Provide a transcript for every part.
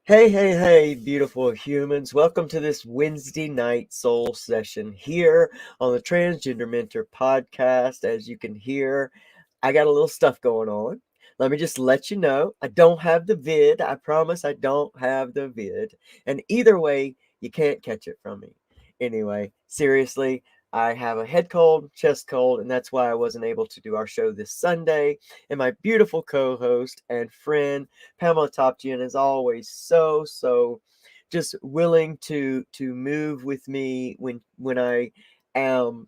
Hey, hey, hey, beautiful humans. Welcome to this Wednesday night soul session here on the Transgender Mentor Podcast. As you can hear, I got a little stuff going on. Let me just let you know, I don't have the vid. I promise I don't have the vid. And either way, you can't catch it from me. Anyway, seriously, I have a head cold, chest cold, and that's why I wasn't able to do our show this Sunday. And my beautiful co-host and friend, Pamela Topjian, is always so just willing to move with me when I am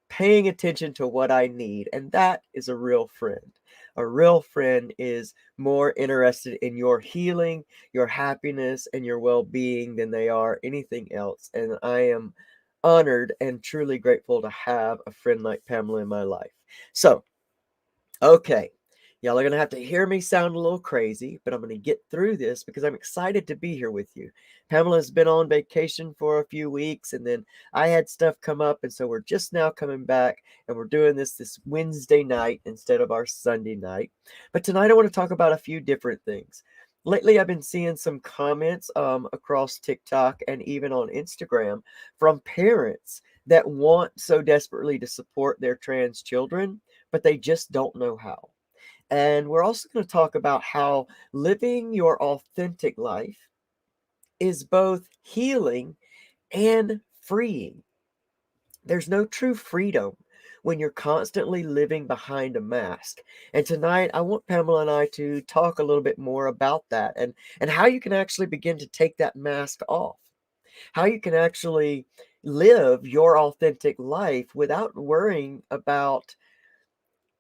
paying attention to what I need. And that is a real friend. A real friend is more interested in your healing, your happiness, and your well-being than they are anything else. And I am honored and truly grateful to have a friend like Pamela in my life. So, okay. Y'all are going to have to hear me sound a little crazy, but I'm going to get through this because I'm excited to be here with you. Pamela's been on vacation for a few weeks, and then I had stuff come up, and so we're just now coming back, and we're doing this Wednesday night instead of our Sunday night. But tonight I want to talk about a few different things. Lately, I've been seeing some comments across TikTok and even on Instagram from parents that want so desperately to support their trans children, but they just don't know how. And we're also going to talk about how living your authentic life is both healing and freeing. There's no true freedom when you're constantly living behind a mask. And tonight, I want Pamela and I to talk a little bit more about that and how you can actually begin to take that mask off, how you can actually live your authentic life without worrying about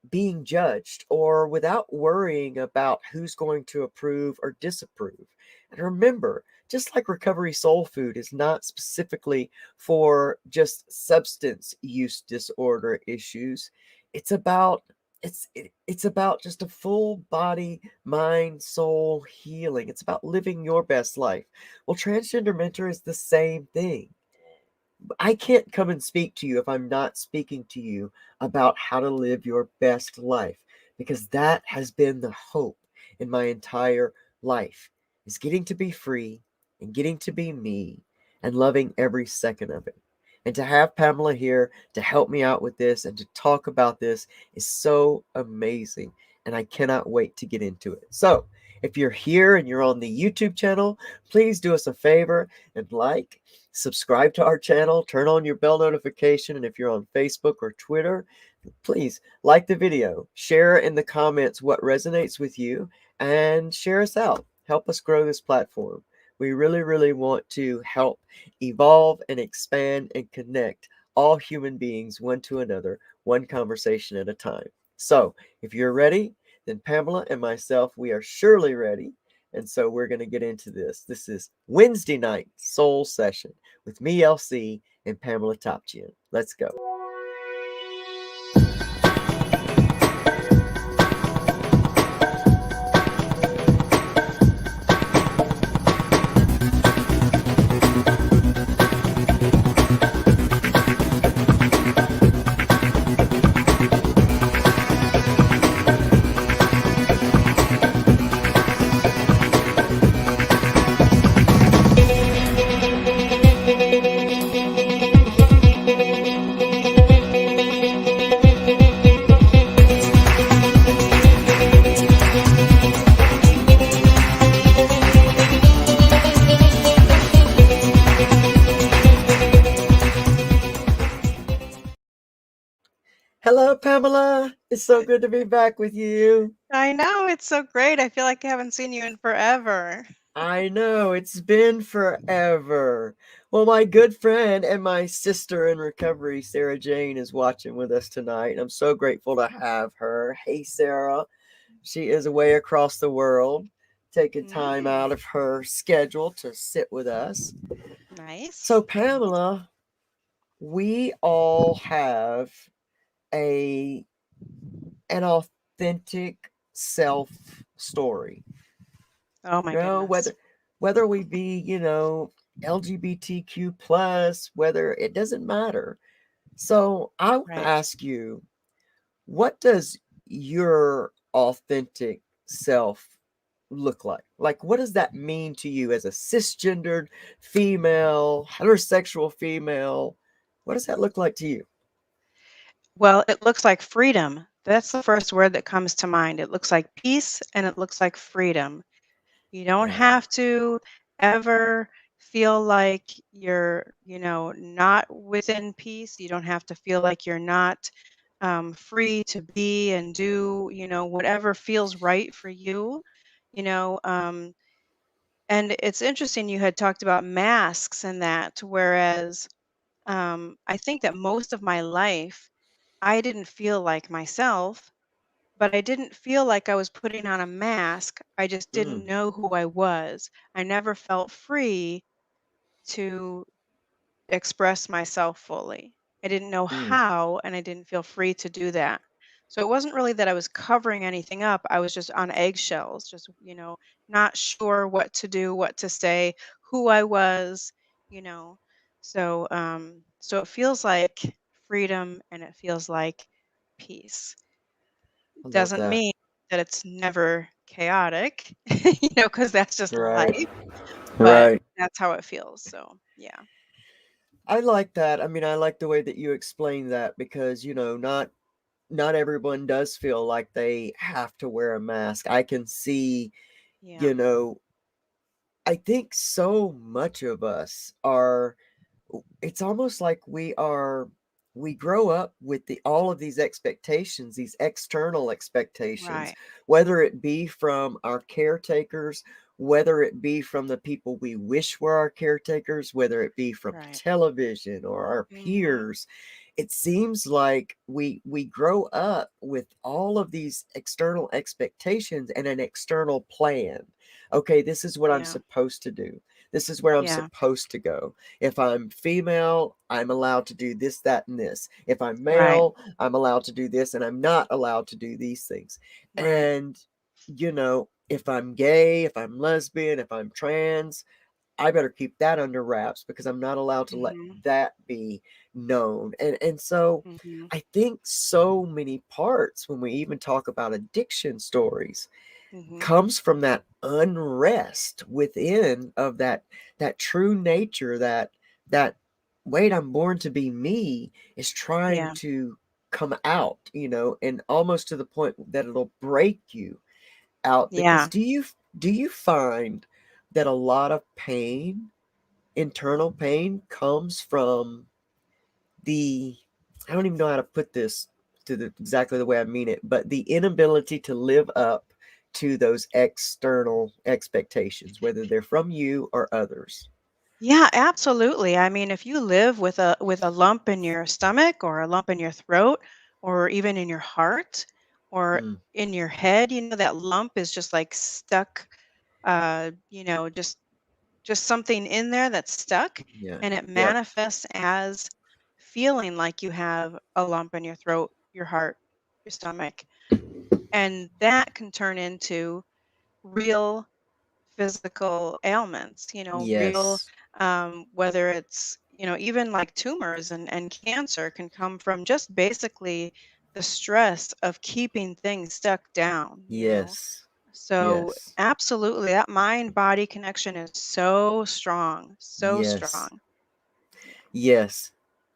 being judged or without worrying about who's going to approve or disapprove. And remember, just like recovery soul food is not specifically for just substance use disorder issues, it's about it's about just a full body, mind, soul healing. It's about living your best life. Well, Transgender Mentor is the same thing. I can't come and speak to you if I'm not speaking to you about how to live your best life, because that has been the hope in my entire life, is getting to be free and getting to be me and loving every second of it. And to have Pamela here to help me out with this and to talk about this is so amazing. And I cannot wait to get into it. So if you're here and you're on the YouTube channel, please do us a favor and subscribe to our channel, turn on your bell notification, and if you're on Facebook or Twitter, please like the video, share in the comments what resonates with you, and share us out. Help us grow this platform. We really want to help evolve and expand and connect all human beings one to another, one conversation at a time. So if you're ready, then Pamela and myself, we are surely ready. And so we're going to get into this. This is Wednesday night soul session with me, LC, and Pamela Topjian. Let's go. Hello, Pamela. It's so good to be back with you. I know, it's so great. I feel like I haven't seen you in forever. I know, it's been forever. Well, my good friend and my sister in recovery, Sarah Jane, is watching with us tonight. I'm so grateful to have her. Hey, Sarah. She is away across the world, taking time out of her schedule to sit with us. Nice. So, Pamela, we all have an authentic self story. Oh my goodness. Whether we be, LGBTQ plus, whether it doesn't matter. So I want to ask you, what does your authentic self look like? Like, what does that mean to you as a cisgendered female, heterosexual female? What does that look like to you? Well, it looks like freedom. That's the first word that comes to mind. It looks like peace and it looks like freedom. You don't Yeah. have to ever feel like you're, not within peace. You don't have to feel like you're not free to be and do, whatever feels right for you. You know, and it's interesting you had talked about masks and that, whereas I think that most of my life I didn't feel like myself, but I didn't feel like I was putting on a mask. I just didn't Mm, know who I was. I never felt free to express myself fully. I didn't know mm, how, and I didn't feel free to do that. So it wasn't really that I was covering anything up. I was just on eggshells, just, not sure what to do, what to say, who I was, you know. So it feels like freedom and it feels like peace. I love Doesn't that. mean that it's never chaotic, because that's just Right. life, but Right. that's how it feels. So, yeah. I like that. I mean, I like the way that you explain that because, not everyone does feel like they have to wear a mask. I can see, Yeah. you know, I think so much of us are, it's almost like we grow up with all of these expectations, these external expectations, Right. whether it be from our caretakers, whether it be from the people we wish were our caretakers, whether it be from Right. television or our Mhm. peers. It seems like we grow up with all of these external expectations and an external plan. Okay, this is what I'm Yeah. supposed to do. This is where I'm Yeah. supposed to go. If I'm female, I'm allowed to do this, that, and this. If I'm Right. male, I'm allowed to do this, and I'm not allowed to do these things. Right. And, if I'm gay, if I'm lesbian, if I'm trans, I better keep that under wraps because I'm not allowed to let Mhm. that be known. And so Mhm. I think so many parts when we even talk about addiction stories Mhm. comes from that unrest within of that true nature, that wait, I'm born to be me, is trying Yeah. to come out, and almost to the point that it'll break you out. Because Yeah. do you find that a lot of pain, internal pain, comes from the, I don't even know how to put this exactly the way I mean it, but the inability to live up to those external expectations, whether they're from you or others. Yeah, absolutely. I mean, if you live with a lump in your stomach or a lump in your throat or even in your heart or Mm, in your head, that lump is just like stuck, just something in there that's stuck, yeah. and it Yep. manifests as feeling like you have a lump in your throat, your heart, your stomach. And that can turn into real physical ailments, real, Yes. whether it's, even like tumors and cancer can come from just basically the stress of keeping things stuck down. Yes. So Yes. absolutely, that mind body connection is so strong, so Yes. strong. Yeah. Yes,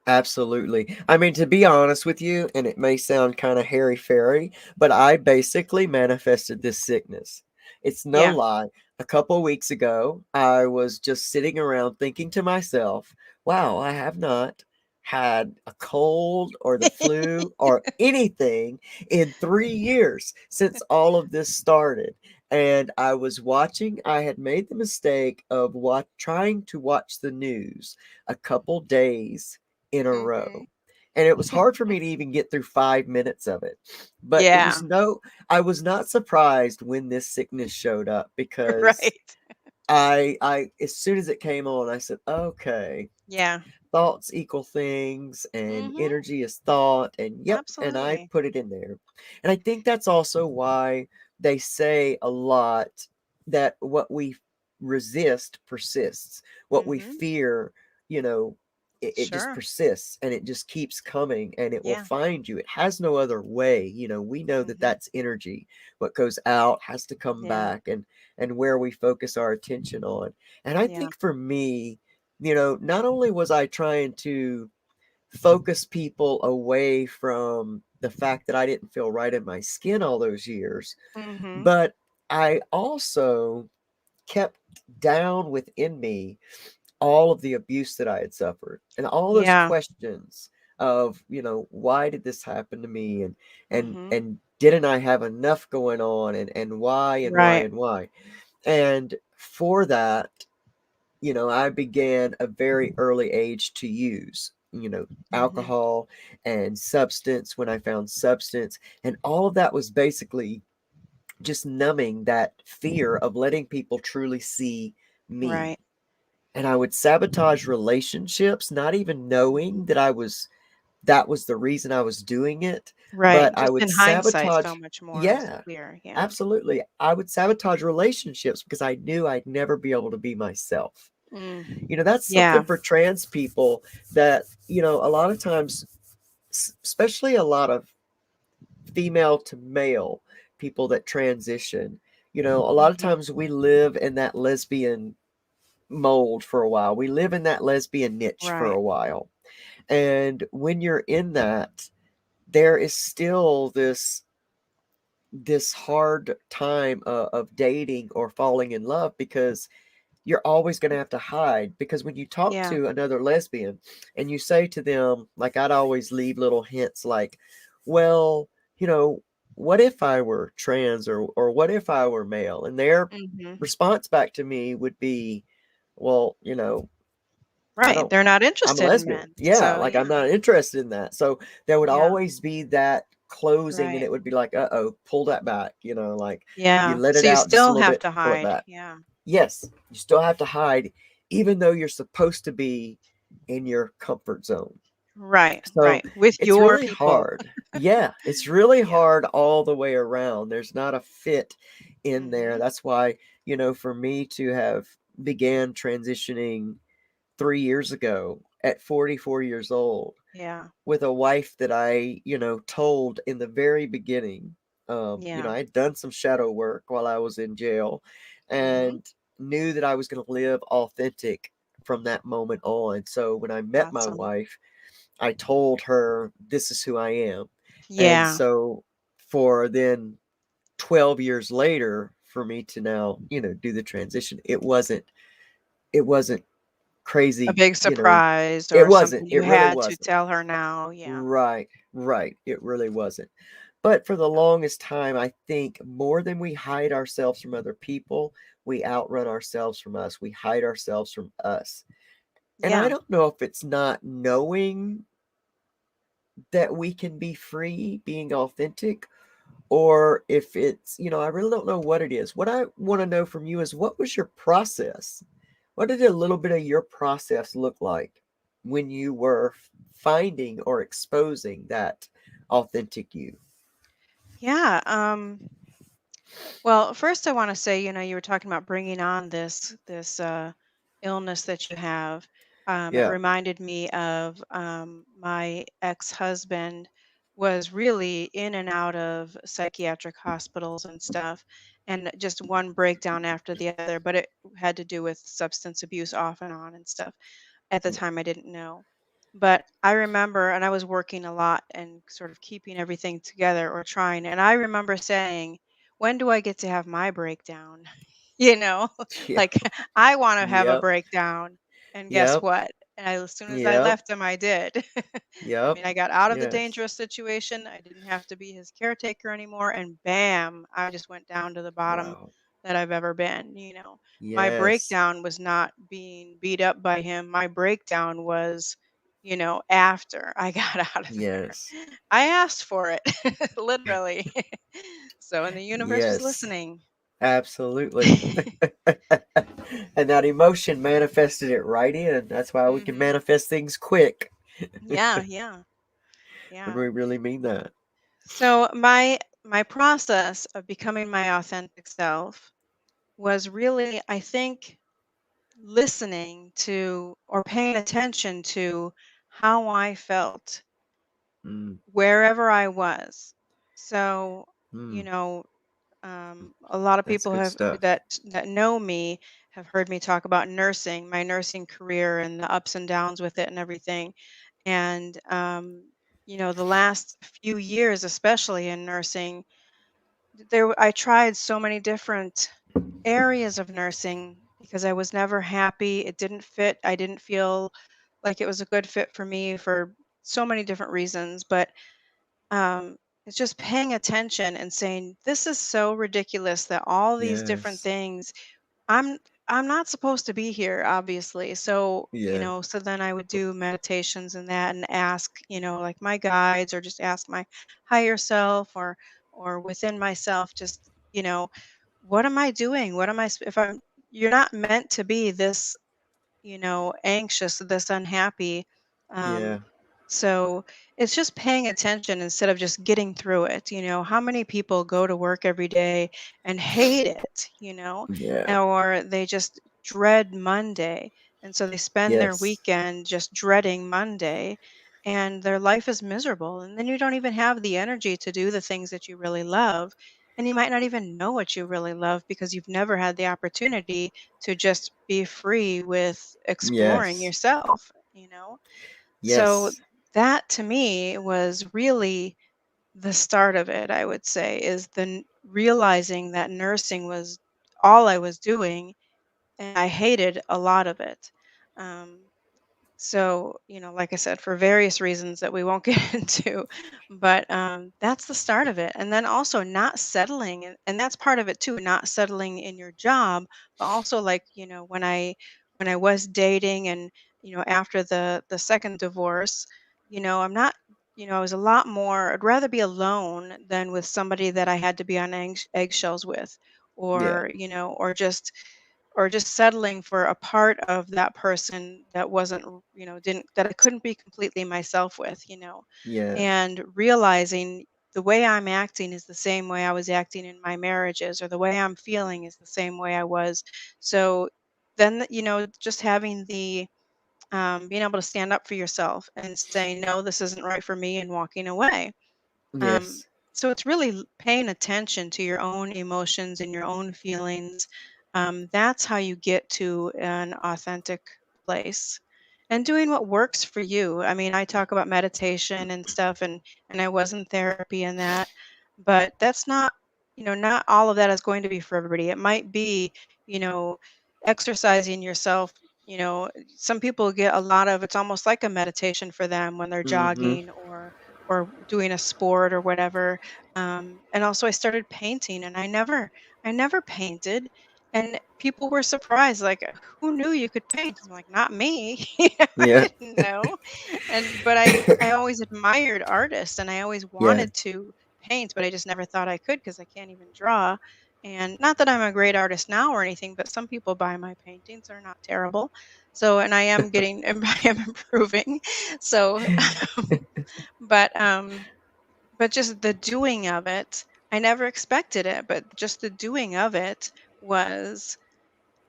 absolutely. I mean, to be honest with you, and it may sound kind of hairy fairy, but I basically manifested this sickness. It's no Yeah. lie. A couple of weeks ago, I was just sitting around thinking to myself, wow, I have not had a cold or the flu or anything in 3 years since all of this started. And I was watching, I had made the mistake of trying to watch the news a couple days in a Mhm. row. And it was hard for me to even get through 5 minutes of it. But Yeah. I was not surprised when this sickness showed up because Right. as soon as it came on, I said, okay, Yeah. thoughts equal things and Mhm. energy is thought. And yep, and I Absolutely. put it in there. And I think that's also why they say a lot that what we resist persists, what we Mhm. fear, you know, it just Sure. persists, and it just keeps coming, and it will Yeah. find you. It has no other way. We know that Mhm. that's energy. What goes out has to come Yeah. back, and where we focus our attention on. And I Yeah. think for me, not only was I trying to focus people away from the fact that I didn't feel right in my skin all those years, Mhm. but I also kept down within me all of the abuse that I had suffered and all those Yeah. questions of, why did this happen to me, and and Mhm. and didn't I have enough going on, and why and why Right. and why. And for that, I began a very early age to use, Mhm. alcohol and substance when I found substance. And all of that was basically just numbing that fear of letting people truly see me. Right. And I would sabotage relationships, not even knowing that was the reason I was doing it. But Right. I Just would in hindsight, sabotage, so much more yeah, clear. Yeah. absolutely. I would sabotage relationships because I knew I'd never be able to be myself. Mm. That's something Yeah. for trans people that, a lot of times, especially a lot of female to male people that transition, a lot of Mhm. times we live in that lesbian mold for a while. We live in that lesbian niche for Right. a while. And when you're in that, there is still this hard time of dating or falling in love, because you're always going to have to hide. Because when you talk Yeah. to another lesbian and you say to them, like, I'd always leave little hints like, well, what if I were trans, or what if I were male? And their Mhm. response back to me would be, well, I Right. don't, They're not I'm a interested in lesbian. men. Yeah, So like, I'm yeah. not interested in that. So there would Yeah. always be that closing, and Right. it would be like, uh-oh, pull that back, like, you Yeah. let it So you out just a still little have bit, to pull it hide. back. Yeah. Yes, you still have to hide, even though you're supposed to be in your comfort zone. Right. So Right. With it's your really people. hard. Yeah, it's really Yeah. hard all the way around. There's not a fit in there. Mhm. That's why, for me to have began transitioning 3 years ago at 44 years old Yeah. with a wife that I, told in the very beginning. Yeah. I had done some shadow work while I was in jail, Mhm. and knew that I was going to live authentic from that moment on. So when I met my Awesome. wife, I told her, this is who I am. And Yeah. so for then 12 years later, for me to now, do the transition, it wasn't A crazy, big surprise it or wasn't. something you It really had to wasn't. tell her now. Yeah. Right, right. It really wasn't. But for the Yeah. longest time, I think more than we hide ourselves from other people, we outrun ourselves from us. We hide ourselves from us. And I Yeah. don't know if it's not knowing that we can be free, being authentic, or if it's, I really don't know what it is. What I want to know from you is, what was your process? What did a little bit of your process look like when you were finding or exposing that authentic you? Yeah. Well, first I want to say, you were talking about bringing on this illness that you have. It Yeah. reminded me of my ex-husband was really in and out of psychiatric hospitals and stuff, and just one breakdown after the other. But it had to do with substance abuse off and on and stuff. At the Yeah. time, I didn't know. But I remember, and I was working a lot and sort of keeping everything together or trying. And I remember saying, when do I get to have my breakdown? You know, Yeah. like I want to have a Yep. breakdown. And guess Yep. what? As soon as I Yep. left him, I did. I Yep. mean, I got out of the Yes. dangerous situation. I didn't have to be his caretaker anymore. And bam, I just went down to the bottom Wow. that I've ever been. My Yes. breakdown was not being beat up by him. My breakdown was, after I got out of there. Yes. I asked for it, literally. So, and the universe was Yes. listening. Absolutely. And that emotion manifested it right in. That's why we can Hmm. manifest things quick. Yeah, yeah, And yeah. we really mean that. So my process of becoming my authentic self was really, I think, listening to or paying attention to how I felt Mm, wherever I was. So, you mm, know, a lot of that's people good have stuff. that know me have heard me talk about nursing, my nursing career, and the ups and downs with it and everything. And the last few years, especially in nursing, I tried so many different areas of nursing because I was never happy. It didn't fit. I didn't feel like it was a good fit for me for so many different reasons. But um, it's just paying attention and saying, this is so ridiculous that all these different Yes. things, I'm I'm not supposed to be here, obviously. So, Yeah. so then I would do meditations and that and ask, like my guides, or just ask my higher self, or within myself, just, what am I doing? What am I if I'm You're not meant to be this, anxious, this unhappy. Um, Yeah. so it's just paying attention instead of just getting through it. How many people go to work every day and hate it, Yeah. or they just dread Monday. And so they spend their Yes. weekend just dreading Monday, and their life is miserable. And then you don't even have the energy to do the things that you really love. And you might not even know what you really love because you've never had the opportunity to just be free with exploring Yes. yourself. So Yes. that to me was really the start of it, I would say, is realizing that nursing was all I was doing, and I hated a lot of it. Um, so, like I said, for various reasons that we won't get into, but that's the start of it. And then also not settling, and that's part of it too, not settling in your job, but also like, when I was dating, and after the second divorce, I'm not, I was a lot more, I'd rather be alone than with somebody that I had to be on eggshells with, Yeah. or just settling for a part of that person that wasn't, didn't that I couldn't be completely myself with. Yeah. And realizing the way I'm acting is the same way I was acting in my marriages, or the way I'm feeling is the same way I was. So then, just having the being able to stand up for yourself and say, no, this isn't right for me, and walking away. um, Yes. so it's really paying attention to your own emotions and your own feelings. That's how you get to an authentic place, and doing what works for you. I mean, I talk about meditation and stuff, and I was in therapy and that, but that's not, not all of that is going to be for everybody. It might be, you know, exercising yourself. Some people get a lot of, it's almost like a meditation for them when they're Mm-hmm. jogging, or doing a sport or whatever. And also I started painting, and I never painted, and people were surprised, like, who knew you could paint? I'm like, not me. I Yeah. didn't know. But I always admired artists, and I always Yeah. wanted to paint, but I just never thought I could because I can't even draw. And not that I'm a great artist now or anything, but some people buy my paintings. They're not terrible. So, and I am getting, I am improving. So, but just the doing of it, I never expected it, but just the doing of it was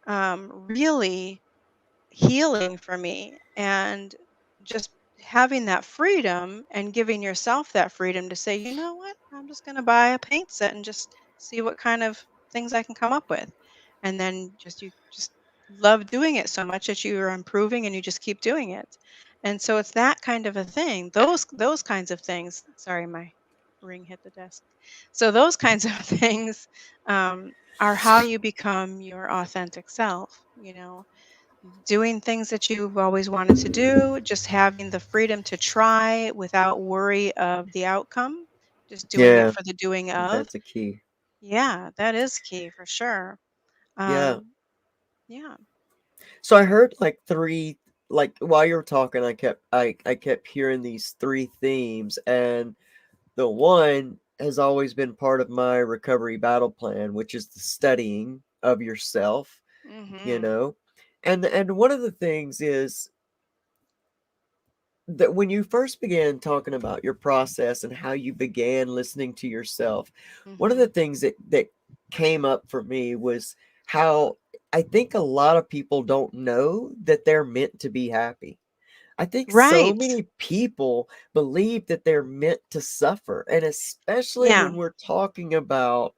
really healing for me. And just having that freedom and giving yourself that freedom to say, you know what, I'm just going to buy a paint set and just see what kind of things I can come up with. And then you just love doing it so much that you are improving, and you just keep doing it. And so it's that kind of a thing. Those kinds of things. Sorry, my ring hit the desk. So those kinds of things are how you become your authentic self. Doing things that you've always wanted to do, just having the freedom to try without worry of the outcome, just doing it Yeah. for the doing I think of. that's a key. Yeah, that is key for sure. Yeah. Um, yeah. So I heard like three, like while you were talking, I kept hearing these three themes, and the one has always been part of my recovery battle plan, which is the studying of yourself, you Mhm. know. And one of the things is that when you first began talking about your process and how you began listening to yourself, one of the Mhm. things that came up for me was how I think a lot of people don't know that they're meant to be happy. I think so Right. many people believe that they're meant to suffer. And especially Yeah. when we're talking about,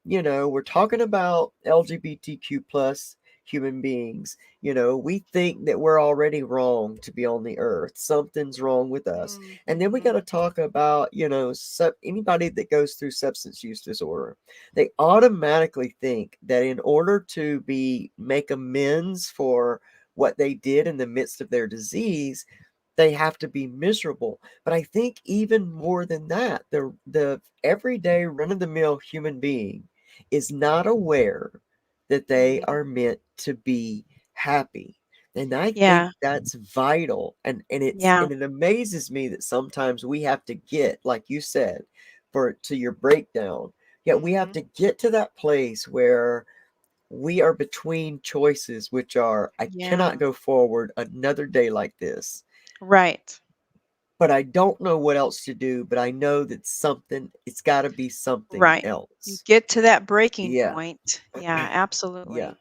we're talking about LGBTQ plus human beings. We think that we're already wrong to be on the earth. Something's wrong with us. And then we got Hmm. to talk about, anybody that goes through substance use disorder. They automatically think that in order to make amends for what they did in the midst of their disease, they have to be miserable. But I think even more than that, the everyday run of the mill human being is not aware that they Hmm. are meant to be happy. And I think Yeah. that's vital. Yeah. And it amazes me that sometimes we have to get, like you said, to your breakdown. Yet we have Hmm. to get to that place where we are between choices, which are, I cannot Yeah. go forward another day like this, Right. but I don't know what else to do, but I know that it's got to be something Right. You else. get to that breaking Yeah. point. Yeah, Yeah. absolutely.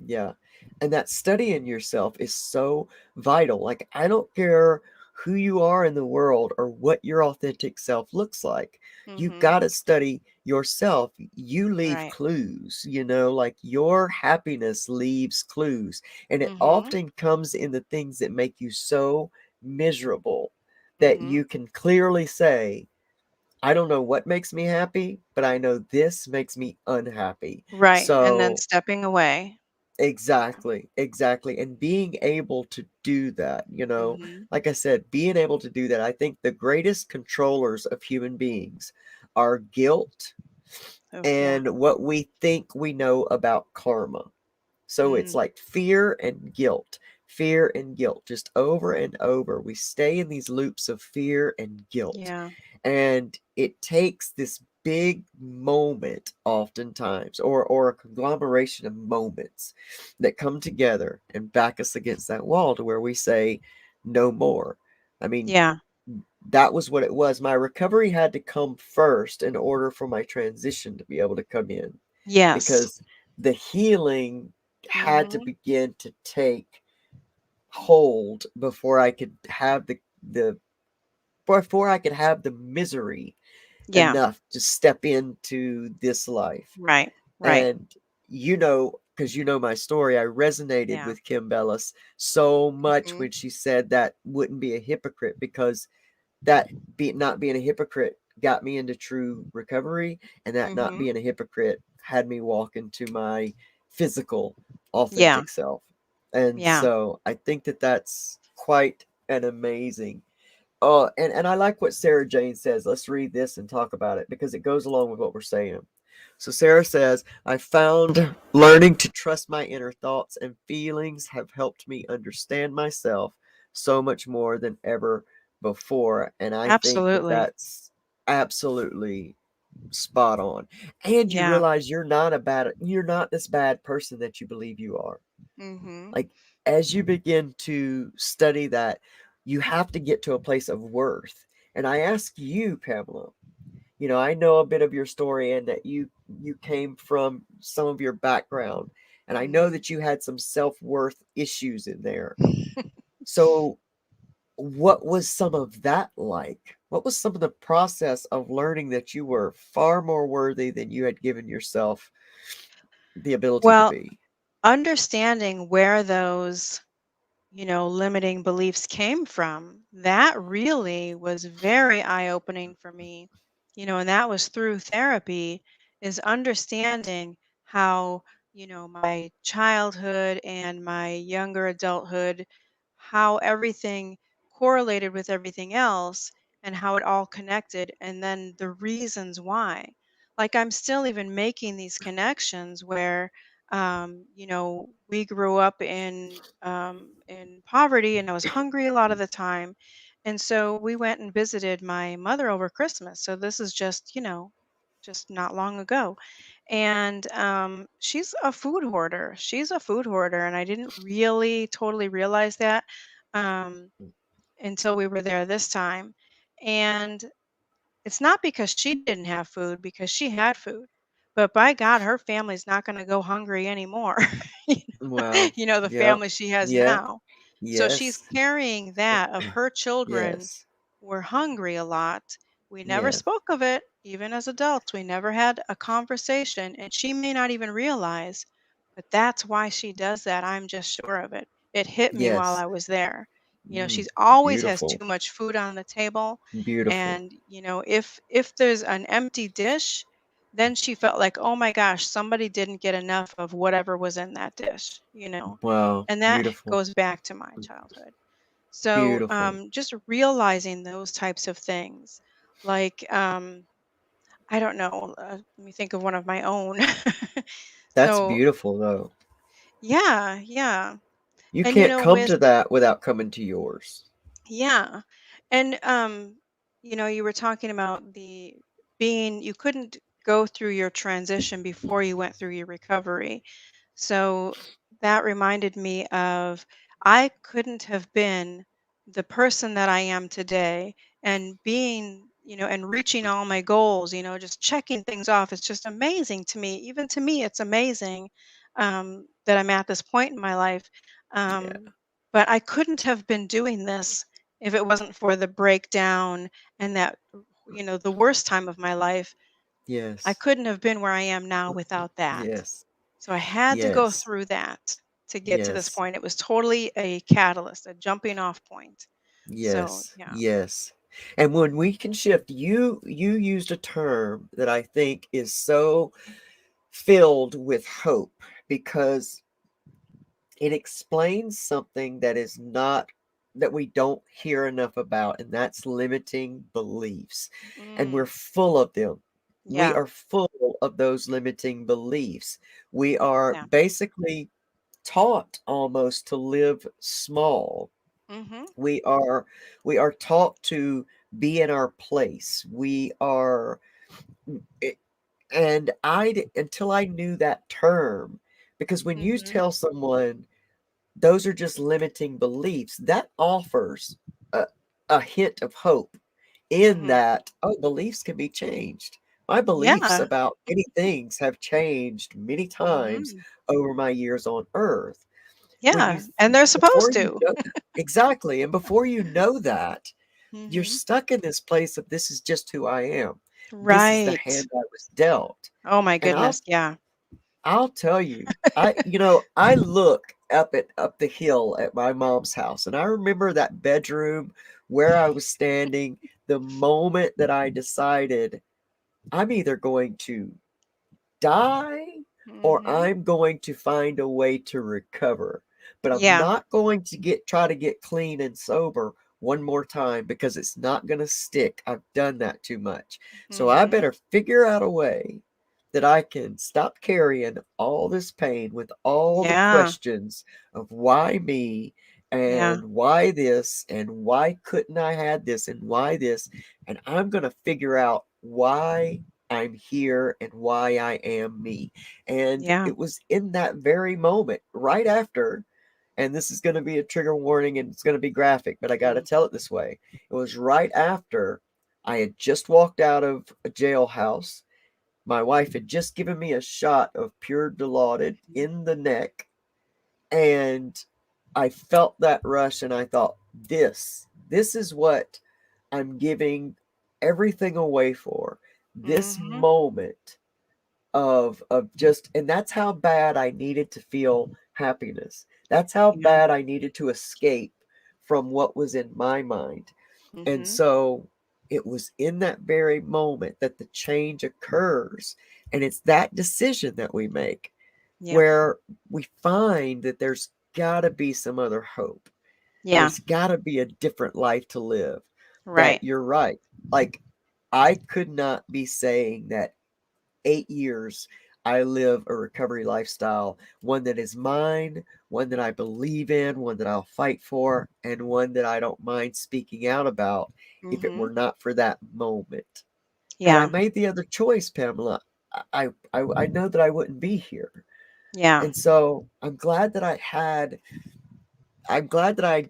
Yeah. And that studying yourself is so vital. Like, I don't care who you are in the world or what your authentic self looks like. You Hmm. got to study yourself. You leave Right. clues, like your happiness leaves clues. And it Hmm. often comes in the things that make you so miserable that Hmm. you can clearly say, I don't know what makes me happy, but I know this makes me unhappy. Right. And then So, stepping away. Yeah. exactly, exactly. And being able to do that, Hmm. like I said, being able to do that, I think the greatest controllers of human beings are guilt Oh, yeah. and what we think we know about karma. So it's Mm. like fear and guilt, just over and over. We stay in these loops of fear and guilt. Yeah. And it takes this big moment oftentimes, or a conglomeration of moments that come together and back us against that wall to where we say, no more. I mean, Yeah. that was what it was. My recovery had to come first in order for my transition to be able to come in, Yes. because the healing had to Hmm. begin to take hold the before I could have the misery Yeah. enough to step into this life. Right. Right. And because my story, I resonated Yeah. with Kim Bellis so much Hmm. when she said that wouldn't be a hypocrite, because that not being a hypocrite got me into true recovery, and that not Hmm. being a hypocrite had me walk into my physical Yeah. authentic self. And Yeah. so I think that that's quite an amazing. And I like what Sarah Jane says. Let's read this and talk about it because it goes along with what we're saying. So Sarah says, I found learning to trust my inner thoughts and feelings have helped me understand myself so much more than ever before. And I think that Absolutely. that's absolutely spot on. And you Yeah. realize you're not this bad person that you believe you are. Hmm. Like, as you begin to study that, you have to get to a place of worth. And I ask you, Pamela, I know a bit of your story and that you came from some of your background, and I know Hmm. that you had some self-worth issues in there. So what was some of that like? What was some of the process of learning that you were far more worthy than you had given yourself the ability to Well, be? understanding where those limiting beliefs came from, that really was very eye opening for me. And that was through therapy, is understanding how, my childhood and my younger adulthood, how everything correlated with everything else and how it all connected, and then the reasons why. Like, I'm still even making these connections where we grew up in poverty, and I was hungry a lot of the time. And so we went and visited my mother over Christmas. So this is just, just not long ago. And she's a food hoarder. She's a food hoarder. And I didn't really totally realize that until we were there this time. And it's not because she didn't have food, because she had food, but by God, her family's not going to go hungry anymore. Wow. The Yep. family she has Yeah. now. So she's Yes. carrying that of her children Yes. were hungry a lot. We never Yes. spoke of it, even as adults. We never had a conversation, and she may not even realize, but that's why she does that. I'm just sure of it. It hit me while Yes. I was there. Mm, She's always has beautiful. too much food on the table, Beautiful. and if there's an empty dish, then she felt like, oh my gosh, somebody didn't get enough of whatever was in that dish. Wow. And that Beautiful. goes back to my childhood. So Beautiful. just realizing those types of things, like I don't know, let me think of one of my own. That's So beautiful, though. yeah, yeah, You and can't come with to that without coming to yours. yeah, and you were talking about the being you couldn't go through your transition before you went through your recovery. So that reminded me of I couldn't have been the person that I am today and and reaching all my goals, just checking things off. It's just amazing to me. Even to me, it's amazing that I'm at this point in my life. Yeah. But I couldn't have been doing this if it wasn't for the breakdown and the worst time of my life. I Yes. couldn't have been where I am now without that. Yes. So I had to go Yes. through that to get to this Yes. point. It was totally a catalyst, a jumping off point. So, Yes. yeah. Yes. And when we can shift, you used a term that I think is so filled with hope because it explains something that is not that we don't hear enough about, and that's limiting beliefs. And we're Mm, full of them. We yeah. are full of those limiting beliefs. We are Yeah. basically taught almost to live small. Mhm. We are taught to be in our place. We are it, and until I knew that term, because when you Mhm. tell someone those are just limiting beliefs, that offers a, a hint of hope in Mhm. that, oh, beliefs can be changed. My beliefs Yeah. about many things have changed many times Mhm. over my years on earth. When you Yeah, and they're before supposed you to. know that, exactly, and before you know that, you're Mhm. stuck in this place of this is just who I am. This is the Right. hand I was dealt. Oh my And I'll goodness. Yeah. I'll tell you, I look up the hill at my mom's house, and I remember that bedroom where I was standing the moment that I decided I'm either going to die or Mhm. I'm going to find a way to recover. But I'm Yeah. not going to try to get clean and sober one more time because it's not going to stick. I've done that too much. So I Mhm. better figure out a way that I can stop carrying all this pain with all the Yeah. questions of why me Yeah. and why this and why couldn't I had this and why this, and I'm going to figure out why I'm here and why I am me. And Yeah. it was in that very moment, right after, and this is going to be a trigger warning and it's going to be graphic, but I got to Mm. tell it this way. It was right after I had just walked out of a jailhouse. My wife had just given me a shot of pure Dilaudid Mhm. in the neck, and I felt that rush and I thought, this is what I'm giving everything away for. This Mhm. moment of just, and that's how bad I needed to feel happiness. That's how Yeah. bad I needed to escape from what was in my mind. And Mhm. so it was in that very moment that the change occurs. And it's that decision that we make Yep. where we find that there's got to be some other hope. Yeah. There's got to be a different life to live. That Right. you're right. Like, I could not be saying that 8 years I live a recovery lifestyle, one that is mine, one that I believe in, one that I'll fight for, and one that I don't mind speaking out about if it Mhm. were not for that moment. Had I Yeah. made the other choice, Pamela, I know that I wouldn't be here. Yeah. And so I'm glad that I had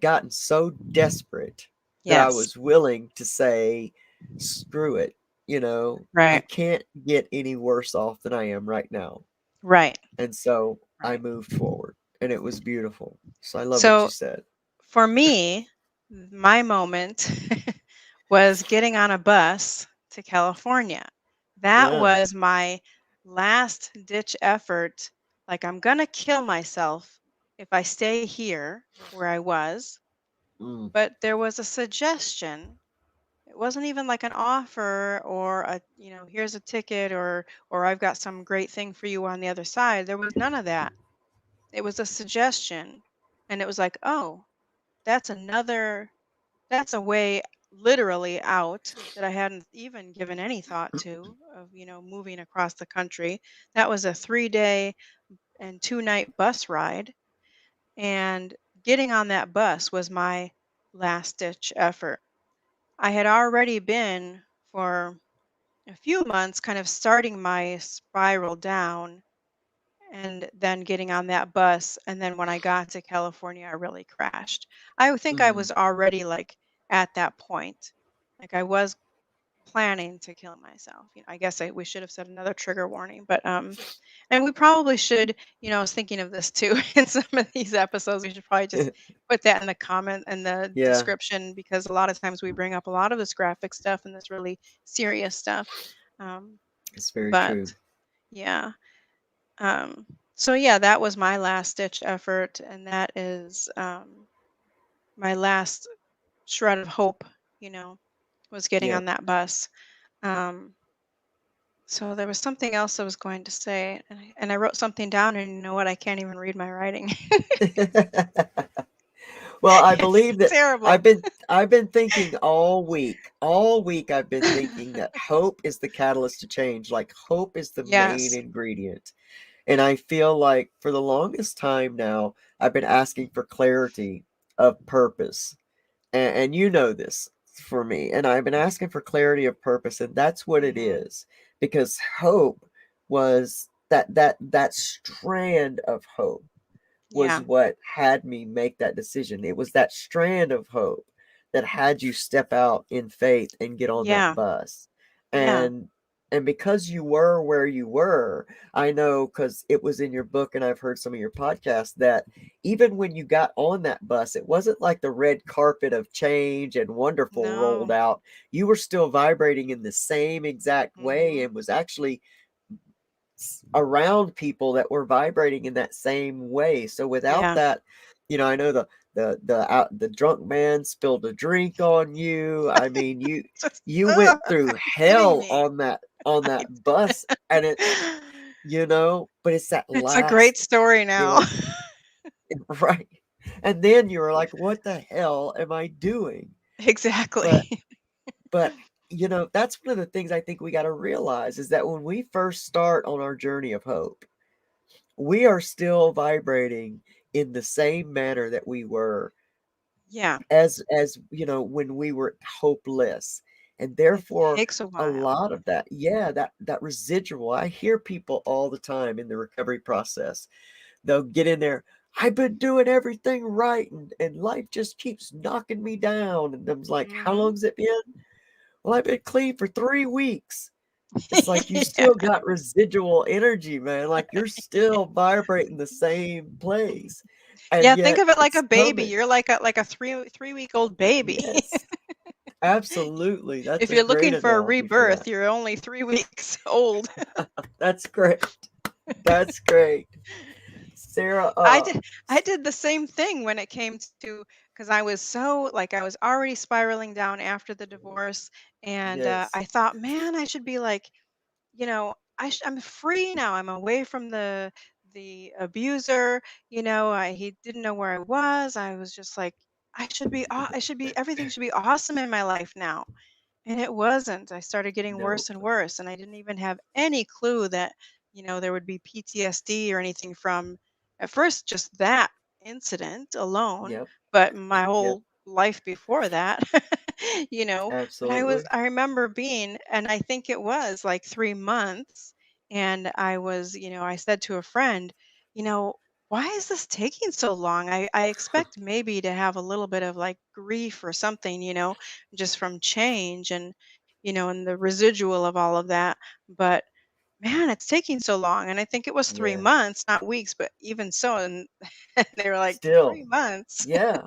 gotten so desperate that I Yes. was willing to say, screw it. I Right. can't get any worse off than I am right now. Right. And so I Right. moved forward, and it was beautiful. So I love what you So said. for me, my moment was getting on a bus to California. That Yeah. was my last ditch effort. Like, I'm going to kill myself if I stay here where I was. Mm. But there was a suggestion. It wasn't even like an offer or a, here's a ticket or I've got some great thing for you on the other side. There was none of that. It was a suggestion. And it was like, oh, that's another that's a way literally out that I hadn't even given any thought to of, moving across the country. That was a 3-day and 2-night bus ride. And getting on that bus was my last ditch effort. I had already been for a few months kind of starting my spiral down and then getting on that bus. And then when I got to California, I really crashed. I think I Mm. was already like at that point. Like I was planning to kill myself. I guess we should have said another trigger warning, but and we probably should, I was thinking of this too in some of these episodes. We should probably just put that in the comment and the Yeah, description because a lot of times we bring up a lot of this graphic stuff and this really serious stuff. Um, it's very but true. yeah. Um, so yeah, that was my last ditch effort, and that is my last shred of hope, you know, was getting Yeah. on that bus. Um, so there was something else I was going to say, and I wrote something down, and you know what? I can't even read my writing. Well, I It's believe that terrible. I've been thinking all week. All week I've been thinking that hope is the catalyst to change. Like hope is the main Yes. ingredient. And I feel like for the longest time now, I've been asking for clarity of purpose. And you know this for me. And I've been asking for clarity of purpose, and that's what it Hmm. is. Because hope was that strand of hope was Yeah. what had me make that decision. It was that strand of hope that had you step out in faith and get on that Yeah. bus. Yeah. And because you were where you were, I know because it was in your book and I've heard some of your podcasts that even when you got on that bus, it wasn't like the red carpet of change and wonderful rolled No. out. You were still vibrating in the same exact way Hmm. and was actually around people that were vibrating in that same way. So without Yeah. that, I know the drunk man spilled a drink on you. I mean, Just, you went are through you kidding hell me? on that Right. bus, and but it's that It's a great last story now. bit, right? And then you were like, "What the hell am I doing?" But Exactly. but that's one of the things I think we got to realize is that when we first start on our journey of hope, we are still vibrating in the same manner that we were Yeah. as when we were hopeless. And It therefore takes a a while. lot of that, yeah, that residual, I hear people all the time in the recovery process. They'll get in there, I've been doing everything right, and life just keeps knocking me down. And I'm like, how Mhm. long's it been? Well, I've been clean for 3 weeks. It's like you Yeah. still got residual energy, man. Like you're still vibrating the same place. And Yeah, think yet of it like a it's baby. coming. You're like a 3-week-old baby. Yes, absolutely. That's If a you're great looking for a analogy for rebirth, that. you're only 3 weeks old. That's great. That's great. Sarah, I did the same thing when it came to because I was so like I was already spiraling down after the divorce, and yes. I thought, man, I should be like, I'm free now. I'm away from the abuser. He didn't know where I was. I was just like, everything should be awesome in my life now. And it wasn't. I started getting worse Nope. and worse, and I didn't even have any clue that, there would be PTSD or anything from at first just that incident alone, Yep. but my Yep. whole life before that, but Absolutely. I remember being, and I think it was like 3 months, and I was, I said to a friend, you know, why is this taking so long? I expect maybe to have a little bit of like grief or something, just from change. And, and the residual of all of that. But man, it's taking so long. And I think it was 3 months, Yes. not weeks, but even so. And they were like, Still. 3 months. Yeah.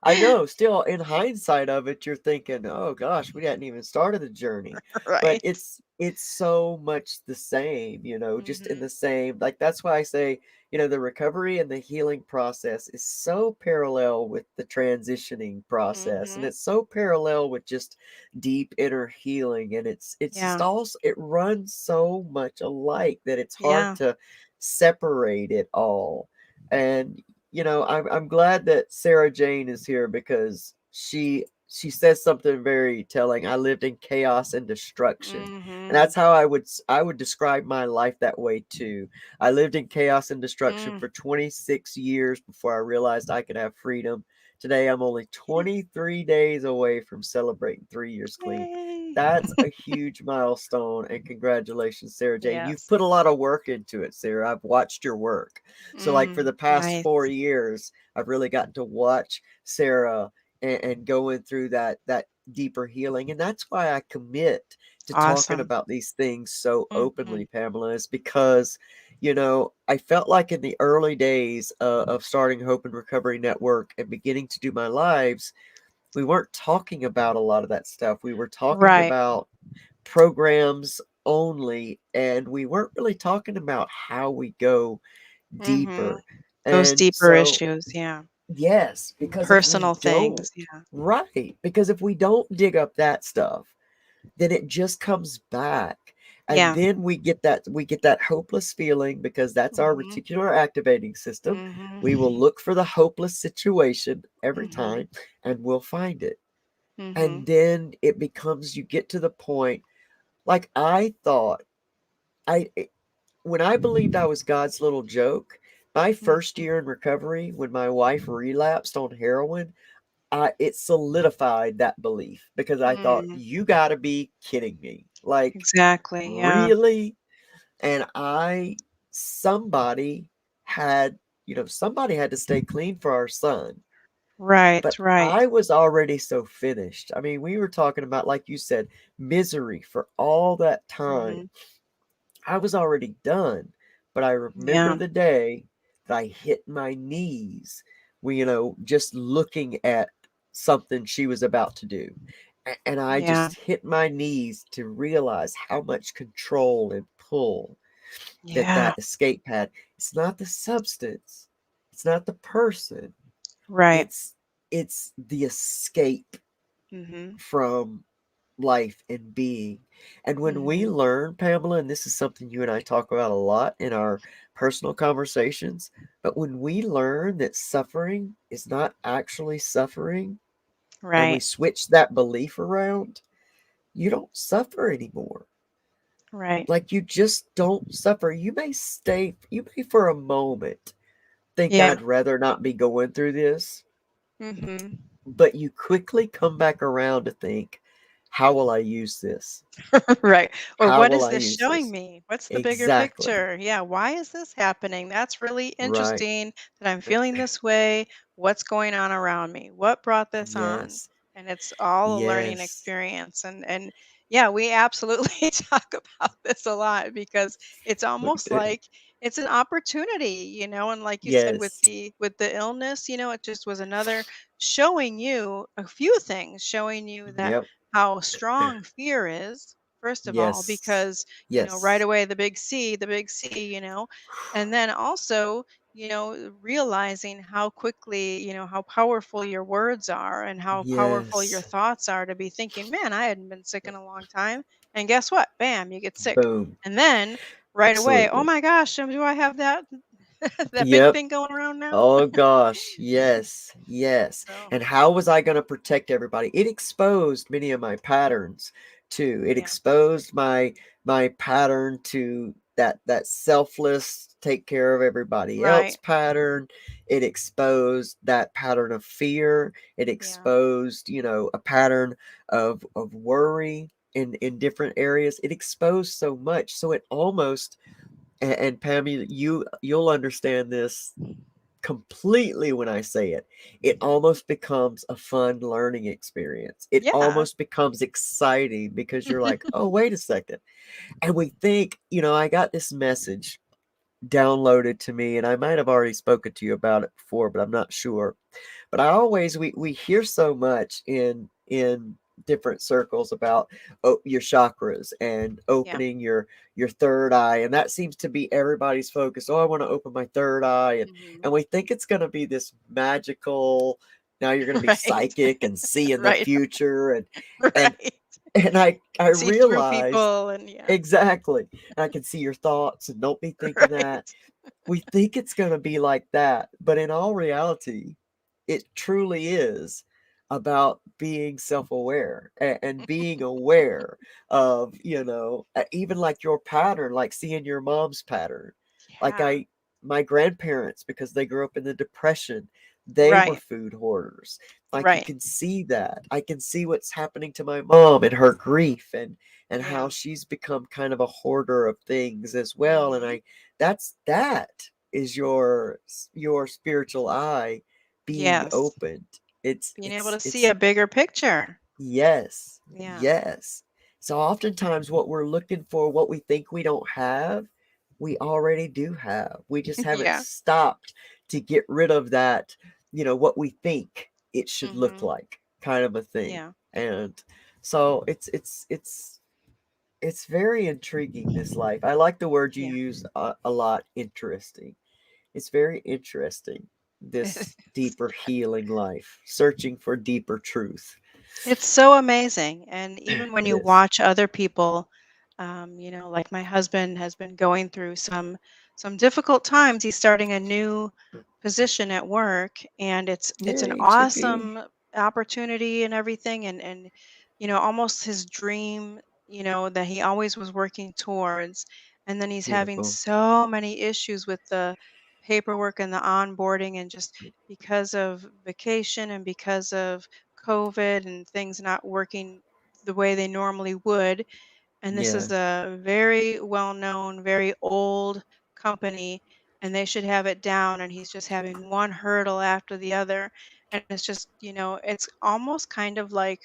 I know, still in hindsight of it, you're thinking, "Oh gosh, we hadn't even started the journey." But Right. it's so much the same, just in Mm-hmm. the same like, that's why I say, the recovery and the healing process is so parallel with the transitioning process, and Mm-hmm. it's so parallel with just deep inner healing, and it's just Yeah. also it runs so much alike that it's hard Yeah. to separate it all. And I'm glad that Sarah Jane is here because she says something very telling. I lived in chaos and destruction. And Mm-hmm. that's how I would describe my life that way too. I lived in chaos and destruction Mm. for 26 years before I realized I could have freedom. Today I'm only Yeah. 23 days away from celebrating 3 years clean. Yay. That's a huge milestone, and congratulations, Sarah Jane. You've Yes. put a lot of work into it, Sarah. I've watched your work. So, like, for the past Nice. 4 years, I've really gotten to watch Sarah and going through that deeper healing. And that's why I commit to talking Awesome. about these things so Mm-hmm. openly, Pamela, is because, I felt like in the early days of starting Hope and Recovery Network and beginning to do my lives, we weren't talking about a lot of that stuff. We were talking Right. about programs only, and we weren't really talking about how we go Mm-hmm. deeper. Those And deeper so, issues. Yeah. yes, because if we Personal don't, things. Yeah. right, because if we don't dig up that stuff, then it just comes back. And Yeah. then we get that hopeless feeling because that's our Mm-hmm. reticular activating system. We Mm-hmm. will look for the hopeless situation every Mm-hmm. time and we'll find it. Mm-hmm. And then it becomes you get to the point like I thought I when I believed I was God's little joke, my first Mm-hmm. year in recovery, when my wife relapsed on heroin, it solidified that belief because I thought, Mm. you got to be kidding me. Like, Exactly. Yeah. really? And somebody somebody had to stay clean for our son. Right. But Right. I was already so finished. I mean, we were talking about, like you said, misery for all that Mm-hmm. time. I was already done, but I remember Yeah. the day that I hit my knees, just looking at something she was about to do. And I Yeah. just hit my knees to realize how much control and pull Yeah. that escape had. It's not the substance, it's not the person, Right. it's the escape Mm-hmm. from life and being. And when we Mm-hmm. learn, Pamela, and this is something you and I talk about a lot in our personal conversations, but when we learn that suffering is not actually suffering, and we Right. switch that belief around, you don't suffer anymore. Right. Like, you just don't suffer. You may for a moment think, Yeah. I'd rather not be going through this, Mm-hmm. but you quickly come back around to think, how will I use this? Right. Or How what will is I this use showing this? me? What's the bigger Exactly. picture? Yeah. Why is this happening? That's really Right. interesting that I'm feeling this way. What's going on around me? What brought this on? Yes. And it's all a learning Yes. experience. And yeah, we absolutely talk about this a lot because it's We almost do. like it's an opportunity, and like you said with Yes. the illness, it just was another showing you a few things, showing you that Yep. how strong fear is, first of all, Yes. because, right Yes. away, the big C, and then also, realizing how quickly, how powerful your words are and how powerful your Yes. thoughts are to be thinking, man, I hadn't been sick in a long time. And guess what? Bam, you get sick. Boom. And then right away, oh Absolutely. my gosh, do I have that that big Yep. thing going around now? Oh gosh, yes, yes. So, And how was I going to protect everybody? It exposed many of my patterns too. It yeah, exposed my pattern to that selfless take care of everybody else right. pattern. It exposed that pattern of fear. It Yeah. exposed, a pattern of worry in different areas. It exposed so much. So it almost and Pam, you'll understand this completely when I say it. It almost becomes a fun learning experience. It Yeah. almost becomes exciting because you're like, oh, wait a second. And we think, I got this message downloaded to me, and I might have already spoken to you about it before, but I'm not sure. But I always we hear so much in different circles about your chakras and Yeah. opening your third eye, and that seems to be everybody's focus. Oh, I want to open my third eye, and Mhm. we think it's going to be this magical. Now you're going to be Right. psychic and see in the Right. future, and Right. and I See through realized people and yeah. exactly. I can see your thoughts, and don't be thinking that. Right. We think it's going to be like that, but in all reality, it truly is about being self-aware and being aware of, even like your pattern, like seeing your mom's pattern. Like Yeah. my grandparents, because they grew up in the Depression, they were Right. food hoarders. Like you Right. can see that. I can see what's happening to my mom and her grief and how Yeah. she's become kind of a hoarder of things as well. And Mhm. that is your spiritual eye being Yes. opened. It's Being able it's to see it's a bigger picture. yes, Yeah. yes. So oftentimes what we're looking for, what we think we don't have, we already do have. We just haven't Yeah. stopped to get rid of that, what we think it should look Mhm. like, kind of a thing. Yeah. And so it's very intriguing, this life. I like the word you Yeah. use a lot, interesting. It's very interesting, this deeper healing life, searching for deeper truth. It's so amazing. And even when It you is. watch other people, like my husband has been going through some difficult times. He's starting a new position at work, and it's an Yay, Chippy. awesome opportunity and everything. And almost his dream, that he always was working towards. And then he's having Beautiful. so many issues with the paperwork and the onboarding, and just because of vacation and because of COVID and things not working the way they normally would. And this Yeah. is a very well known, very old company, and they should have it down. And he's just having one hurdle after the other. And it's just, it's almost kind of like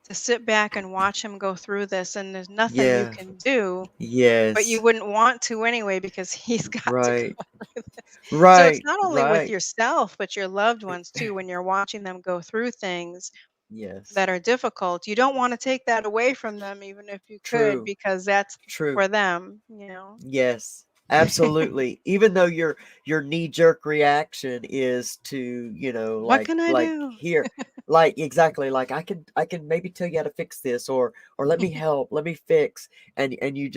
to sit back and watch him go through this, and there's nothing you Yeah. can do, but you Yes. wouldn't want to anyway because he's got to go Right. through this. So it's Right. not only with Right. yourself, but your loved ones too, when you're watching them go through things Yes. that are difficult. You don't want to take that away from them, even if you could, True. because that's True. for them. Yes, absolutely. Even though your knee-jerk reaction is to, What can I like do? here, like exactly, like I can maybe tell you how to fix this, or let me help, let me fix, and you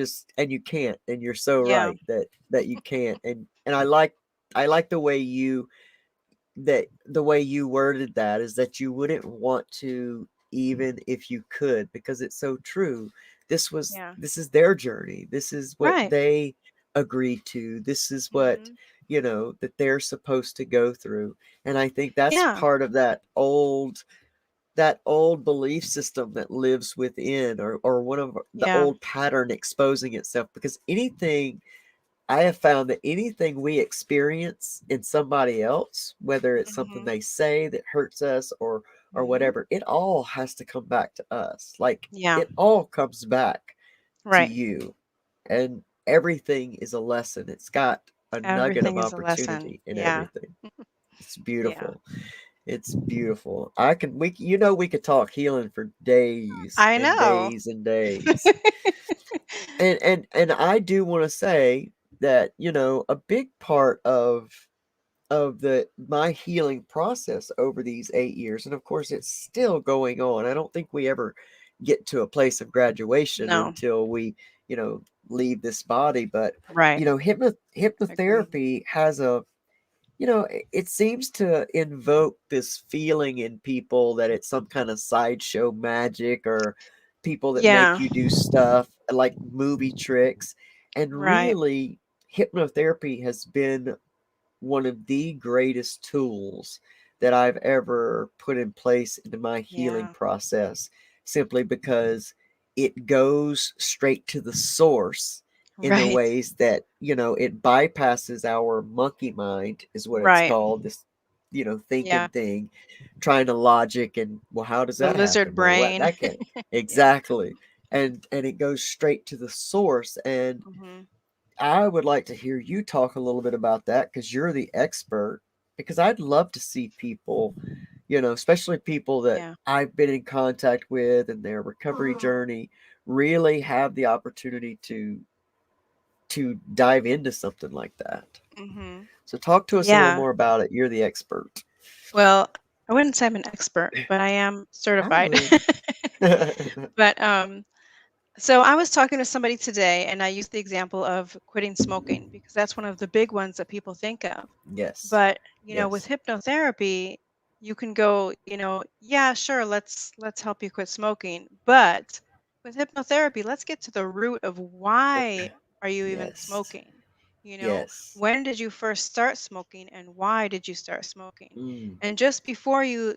can't, and you're so Yeah. right that you can't. And I like the way you worded that, is that you wouldn't want to, even if you could, because it's so true. Yeah. This is their journey. This is what Right. they agreed to. This is what, Hmm. that they're supposed to go through. And I think that's Yeah. part of that old belief system that lives within, or one of the Yeah. old pattern exposing itself, because I have found that anything we experience in somebody else, whether it's something Hmm. they say that hurts us, or Hmm. whatever, it all has to come back to us. Like Yeah. it all comes back to Right. you. And everything is a lesson. It's got a nugget of Everything is a lesson. opportunity in Yeah. everything. It's Yeah. beautiful. It's beautiful. We could talk healing for days I and know. days and days. And I do want to say that, a big part of the my healing process over these 8 years, and of course it's still going on. I don't think we ever get to a place of graduation No. until we, leave this body. But Right. Agree. hypnotherapy has it seems to invoke this feeling in people that it's some kind of sideshow magic, or people that make Yeah. you do stuff like movie tricks. And Right. really, hypnotherapy has been one of the greatest tools that I've ever put in place into my healing Yeah. process, simply because it goes straight to the source in the Right. ways that, it bypasses our monkey mind, is what it's Right. called, this, thinking Yeah. thing, trying to logic and, well, how does The that lizard happen? Well, brain. that can't. Yeah. Exactly. And it goes straight to the source. And Hmm. I would like to hear you talk a little bit about that because you're the expert. Because I'd love to see people, especially people that Yeah. I've been in contact with and their recovery journey, really have the opportunity to dive into something like that. Hmm. So talk to us a little Yeah. more about it. You're the expert. Well, I wouldn't say I'm an expert, but I am I certified. would. But so I was talking to somebody today, and I used the example of quitting smoking because that's one of the big ones that people think of. Yes. But with Yes. hypnotherapy, you can go, yeah, sure, let's help you quit smoking. But with hypnotherapy, let's get to the root of why are you even Yes. smoking? Yes. When did you first start smoking and why did you start smoking? Mm. And just before you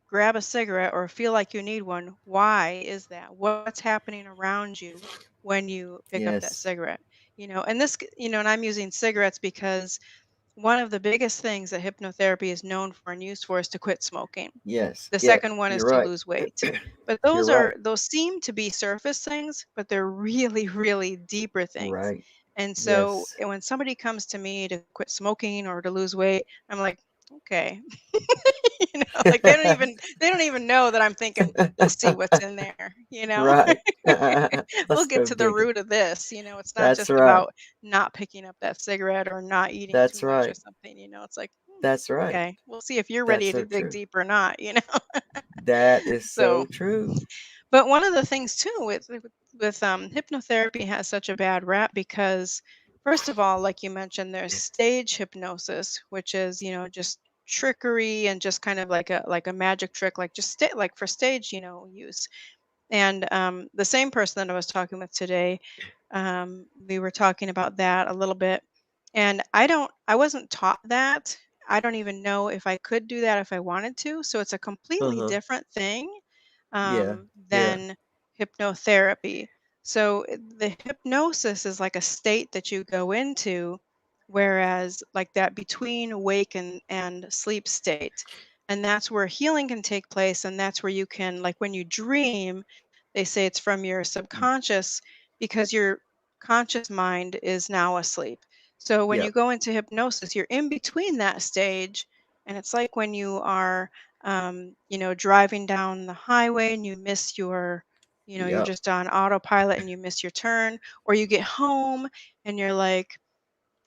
grab a cigarette or feel like you need one, why is that? What's happening around you when you pick up that Yes. cigarette? And and I'm using cigarettes because one of the biggest things that hypnotherapy is known for and used for is to quit smoking. Yes. The Yep. second one is You're to right. lose weight. But You're right. those seem to be surface things, but they're really, really deeper things. Right. And so Yes. when somebody comes to me to quit smoking or to lose weight, I'm like, okay. Like they don't even know that I'm thinking, we'll see what's in there, Right. we'll Let's get go to the digging. root of this. It's not That's just right. about not picking up that cigarette or not eating too That's much or right. something. It's like, That's right. okay, we'll see if you're That's ready to so dig true. deep or not. That is So, so true. but one of the things too with hypnotherapy has such a bad rap because first of all, like you mentioned, there's stage hypnosis, which is just trickery and just kind of like a magic trick, like just like for stage use. And the same person that I was talking with today, we were talking about that a little bit. And I wasn't taught that. I don't even know if I could do that if I wanted to. So it's a completely Uh-huh. different thing Yeah. Yeah. than hypnotherapy. So the hypnosis is like a state that you go into, whereas like that between awake and sleep state. And that's where healing can take place. And that's where you can, like when you dream, they say it's from your Mm. subconscious because your conscious mind is now asleep. So when you Yep. go into hypnosis, you're in between that stage. And it's like when you are driving down the highway and you miss you're Yep. just on autopilot and you miss your turn, or you get home and you're like,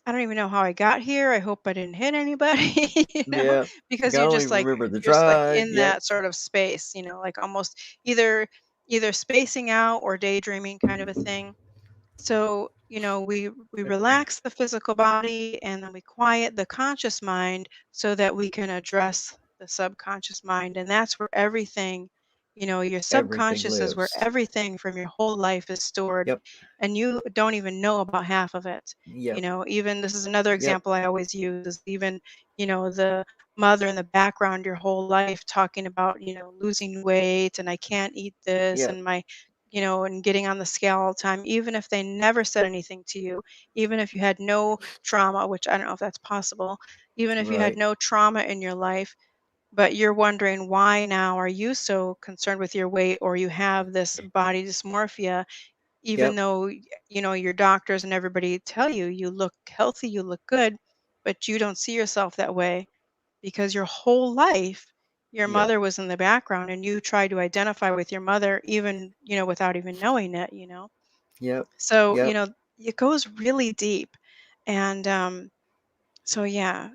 I don't even know how I got here. I hope I didn't hit anybody, Yep. because I you're don't just even like remember the you're just like drive. in Yep. that sort of space, like almost either spacing out or daydreaming kind of a thing. So, we relax the physical body and then we quiet the conscious mind so that we can address the subconscious mind. And that's where everything, your Everything subconscious is where lives. everything from your whole life is stored. Yep. And you don't even know about half of it. Yep. Even this is another Yep. example I always use is even, the mother in the background your whole life talking about, losing weight and I can't eat this Yep. and and getting on the scale all the time, even if they never said anything to you, even if you had no trauma, which I don't know if that's possible, even if you had Right. no trauma in your life, but you're wondering why now are you so concerned with your weight or you have this body dysmorphia, even Yep. though, your doctors and everybody tell you you look healthy, you look good, but you don't see yourself that way because your whole life your Yep. mother was in the background and you tried to identify with your mother even without even knowing it. Yep. So Yep. it goes really deep. And so yeah,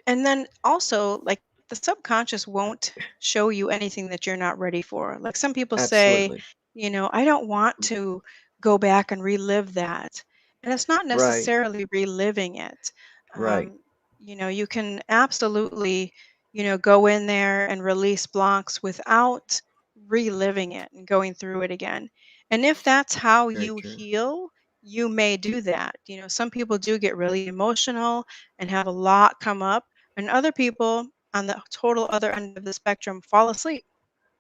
and then also like the subconscious won't show you anything that you're not ready for. Like some people say, Absolutely. I don't want to go back and relive that. And it's not Right. necessarily reliving it. Right. Um, you can absolutely, go in there and release blocks without reliving it and going through it again. And if that's how Very you true. heal, you may do that. Some people do get really emotional and have a lot come up, and other people on the total other end of the spectrum fall asleep.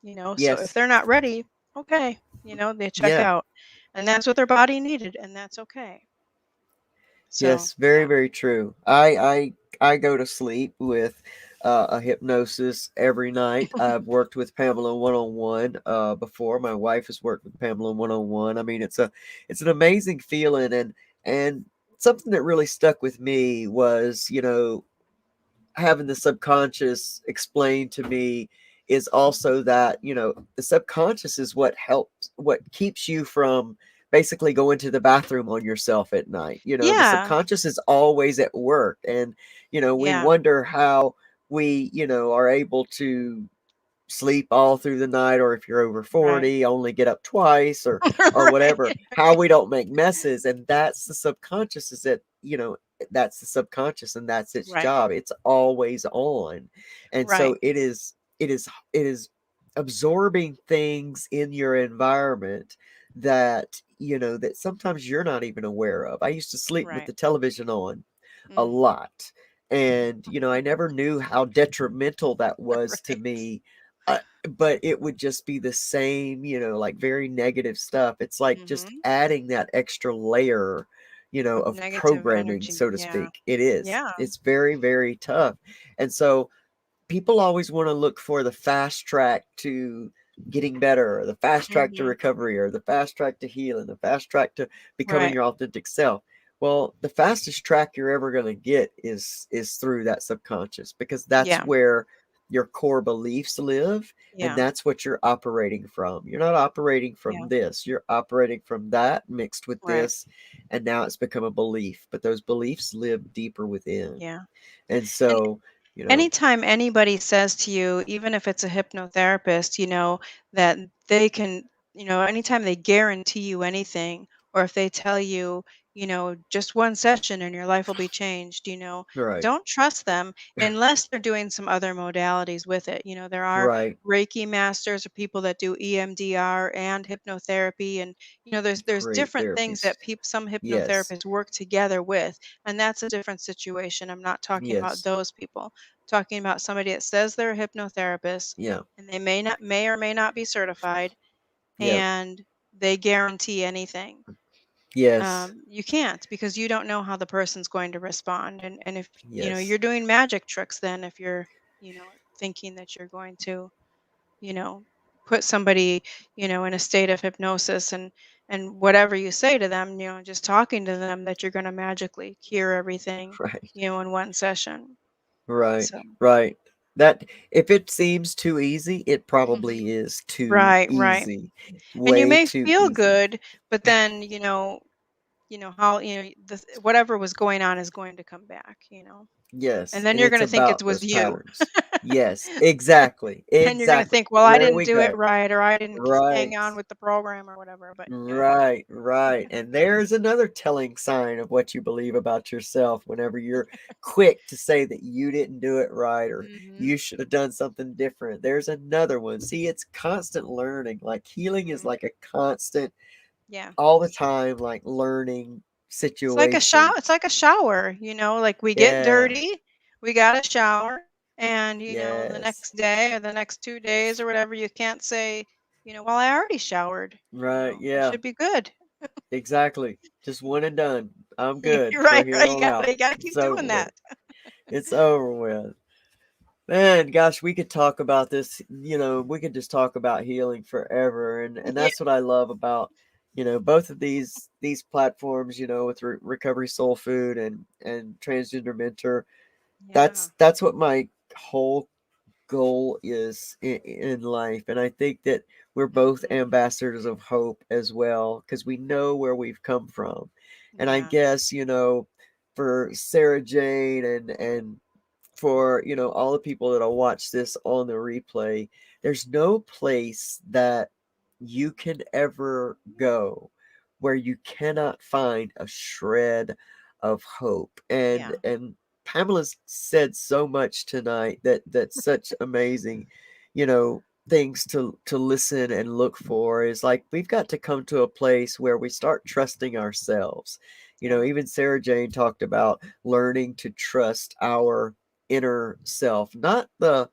So if Yes. they're not ready, okay, they check Yeah. out, and that's what their body needed, and that's okay. So, Yes, very, yeah. very true. I go to sleep with a hypnosis every night. I've worked with Pamela one on one before. My wife has worked with Pamela one on one. I mean, it's an amazing feeling, and something that really stuck with me was, having the subconscious explained to me is also that, the subconscious is what keeps you from basically going to the bathroom on yourself at night. The Yeah. subconscious is always at work, and we Yeah. wonder how we are able to sleep all through the night, or if you're over Right. 40 only get up twice, or whatever, Right. how we don't make messes. And that's the subconscious, is that that's the subconscious, and that's its Right. job. It's always on. And so Right. it is absorbing things in your environment that that sometimes you're not even aware of. I used to sleep with Right. the television on a Mm. lot, and I never knew how detrimental that was to Right. me. uh, but it would just be the same, like very negative stuff. It's like just Mhm. adding that extra layer, Of of negative programming, energy. so to Yeah. speak. Yeah. It's very, very tough. And so people always want to look for the fast track to getting better, or the fast track to Mhm. recovery, or the fast track to healing, the fast track to becoming Right. your authentic self. Well, the fastest track you're ever going to get is through that subconscious, because that's Yeah. where your core beliefs live, and Yeah. that's what you're operating from. You're not operating Yeah. from this, you're operating from that mixed with Right. this, and now it's become a belief, but those beliefs live deeper within. Yeah. And And so, you know anytime anybody says to you, even if it's a hypnotherapist, that they can, anytime they guarantee you anything, or if they tell you, just one session and your life will be changed, right, don't trust them unless they're doing some other modalities with it. There are right. Reiki masters or people that do EMDR and hypnotherapy, and there's Great different things therapies. that some Yes. hypnotherapists work together with, and that's a different situation. I'm not talking about Yes. those people. Talking about somebody that says they're a hypnotherapist Yeah. and they may or may not be certified, Yeah. and they guarantee anything. Yes. You can't, because you don't know how the person's going to respond. And if Yes. you're doing magic tricks, then if you're thinking that you're going to you know put somebody in a state of hypnosis, and whatever you say to them, just talking to them, that you're going to magically cure everything Right. in one session. Right. So Right. That if it seems too easy, it probably mhm. is too Right, right. easy. And you Way may too feel easy. good, but then, how, whatever was going on is going to come back. And Yes. then And you're it's going to think it about was those you. patterns. Yes. Exactly. And you're going to Exactly. think, well, I There didn't we do it go. right, or I didn't hang Right. on with the program or whatever. But Right, right. And there's another telling sign of what you believe about yourself whenever you're quick to say that you didn't do it right, or hmm you should have done something different. There's another one. See, it's constant learning. Like healing is hmm like a constant, yeah. all the time, like learning It's like a shower. situation. It's like a shower, like we get Yeah, dirty, we got to shower, and the yes, next day or the next 2 days or whatever, you can't say, well, I already showered. right, I yeah, should be good. exactly. Just one and done. I'm good You're for right, here right. on out. You gotta It's keep over doing with. that. It's over with. Man, gosh, we could talk about this, we could just talk about healing forever. And Yeah, that's what I love about, both of these platforms, with Recovery Soul Food and Transgender Mentor. yeah. That's what my whole goal is in life. And I think that we're both Mhm. ambassadors of hope as well, because we know where we've come from. And I Yeah, guess, for Sarah Jane and for all the people that'll watch this on the replay, there's no place that you can ever go where you cannot find a shred of hope. and yeah, and Pamela's said so much tonight that's such amazing, things to listen and look for. Is like we've got to come to a place where we start trusting ourselves. yeah, Even Sarah Jane talked about learning to trust our inner self, not the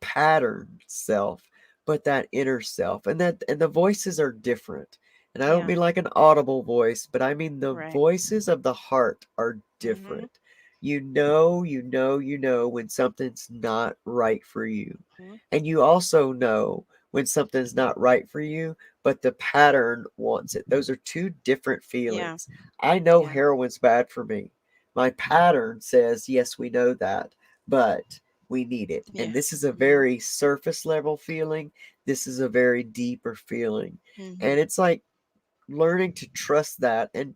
pattern self, but that inner self. And the voices are different. And I don't Yeah. mean like an audible voice, but I mean the Right. voices of the heart are Mhm. different. You know when something's not right for you. Mhm. And you also know when something's not right for you, but the pattern wants it. Those are two different Yeah. feelings. I know Yeah. heroin's bad for me. My pattern says, yes, we know that, but we need it. And Yeah. this is a Yeah. very surface level feeling. This is a very deeper feeling. Mhm. And it's like learning to trust that and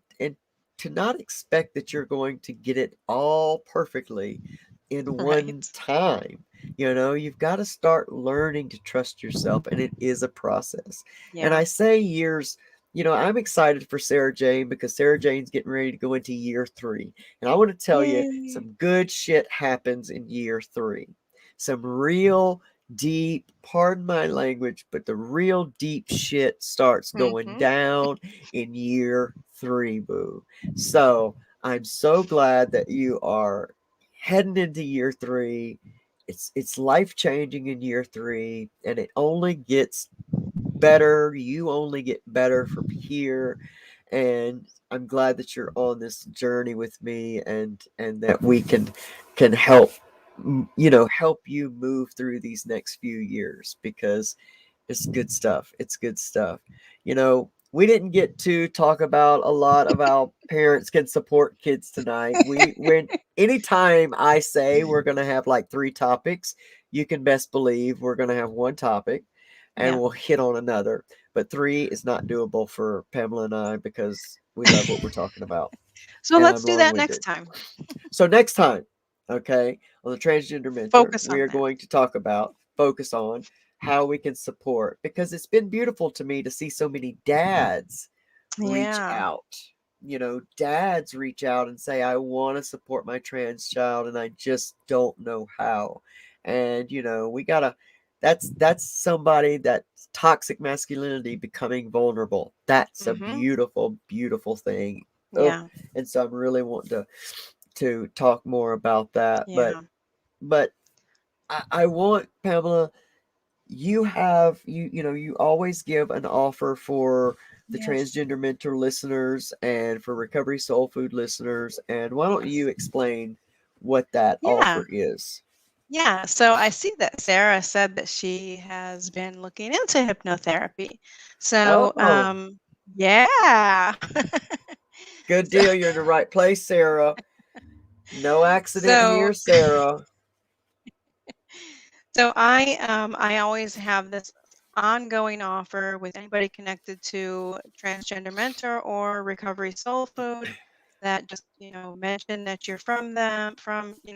to not expect that you're going to get it all perfectly in one Right. time. You've got to start learning to trust yourself, and it is a process. And Yeah. I say years, I'm excited for Sarah Jane because Sarah Jane's getting ready to go into year 3. And I want to tell you, Yay. some good shit happens in year 3. Some real deep, pardon my language, but the real deep shit starts going Mhm. down in year 3, boo. So I'm so glad that you are heading into year 3. It's life changing in year 3, and it only gets better. You only get better from here, and I'm glad that you're on this journey with me, and that we can help help you move through these next few years, because it's good stuff. It's good stuff. We didn't get to talk about a lot of how parents can support kids tonight. When anytime I say we're going to have like 3 topics, you can best believe we're going to have one topic and Yeah. we'll hit on another. But 3 is not doable for Pamela and I because we love what we're talking about. So And let's I'm do that long-winded. next time. So next time, okay, on the Transgender Mentor, Focus we on are that. going to talk about, focus on how we can support, because it's been beautiful to me to see so many dads reach Yeah. out. Dads reach out and say, I want to support my trans child and I just don't know how. And we gotta, that's somebody, that toxic masculinity becoming vulnerable. That's a Mhm. beautiful, beautiful thing. Oh, Yeah. and so I'm really wanting to talk more about that. But Yeah. but I want, Pamela, you always give an offer for the Yes. Transgender Mentor listeners and for Recovery Soul Food listeners. And why don't Yes. you explain what that Yeah. offer is? Yeah. So I see that Sarah said that she has been looking into hypnotherapy. So, Oh, yeah. good So, deal. You're in the right place, Sarah. No accident so here, Sarah. So I always have this ongoing offer with anybody connected to Transgender Mentor or Recovery Soul Food, that just, mention that you're from them,